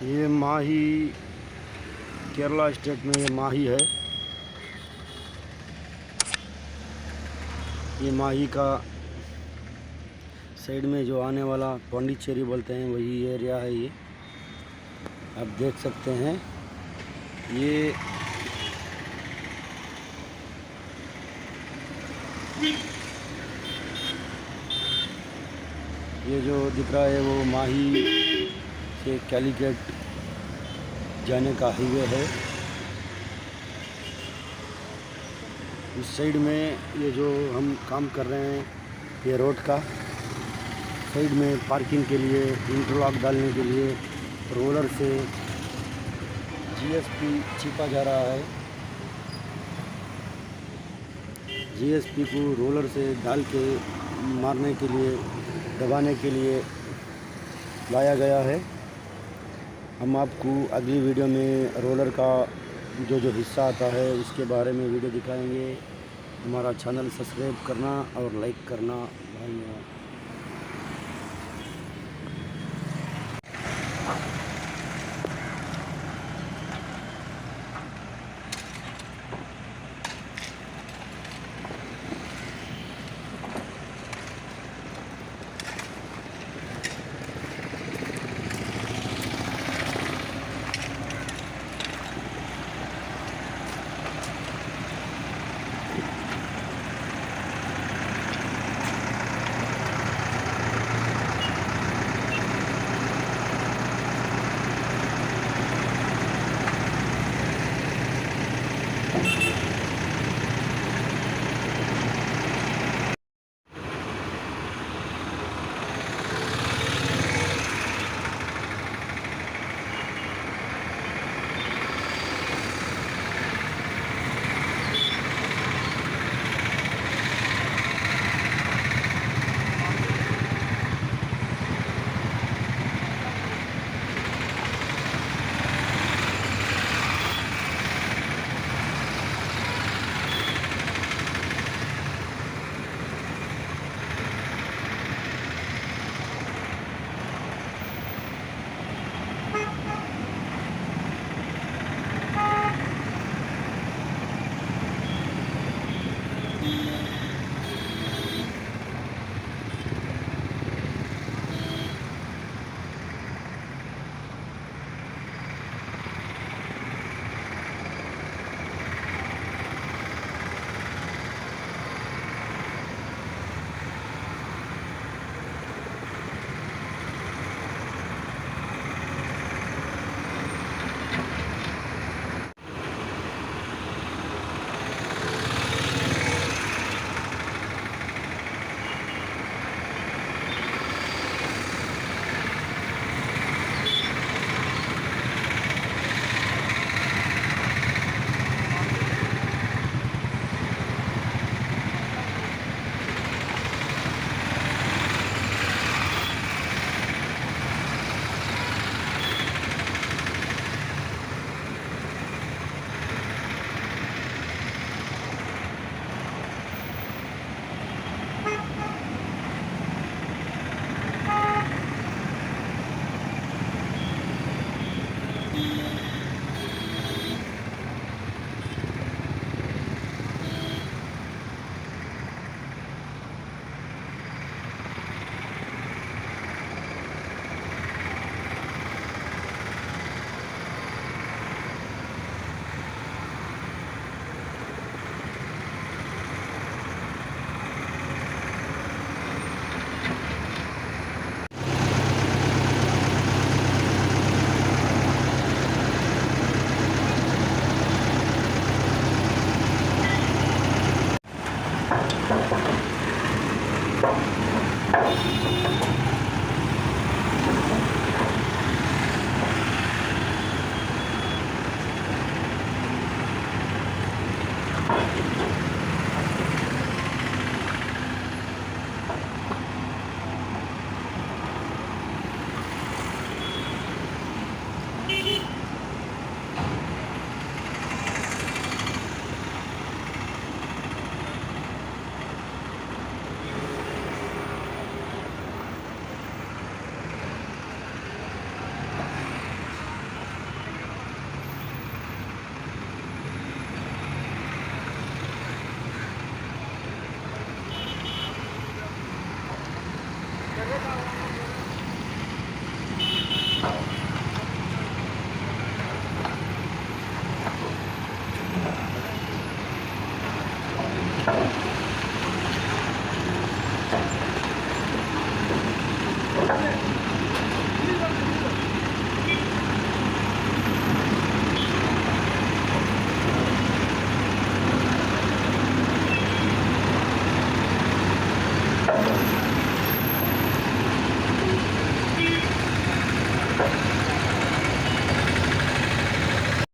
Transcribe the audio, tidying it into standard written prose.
ये माही, केरला स्टेट में ये माही है। ये माही का साइड में जो आने वाला पौंडीचेरी बोलते हैं वही एरिया है। ये आप देख सकते हैं। ये जो दिख रहा है वो माही से कैलीकट जाने का हाईवे है। इस साइड में ये जो हम काम कर रहे हैं ये रोड का साइड में पार्किंग के लिए इंटरलॉक डालने के लिए रोलर से जीएसपी छिपा जा रहा है। जीएसपी को रोलर से डाल के मारने के लिए, दबाने के लिए लाया गया है। हम आपको अगली वीडियो में रोलर का जो हिस्सा आता है उसके बारे में वीडियो दिखाएंगे। हमारा चैनल सब्सक्राइब करना और लाइक करना धन्यवाद।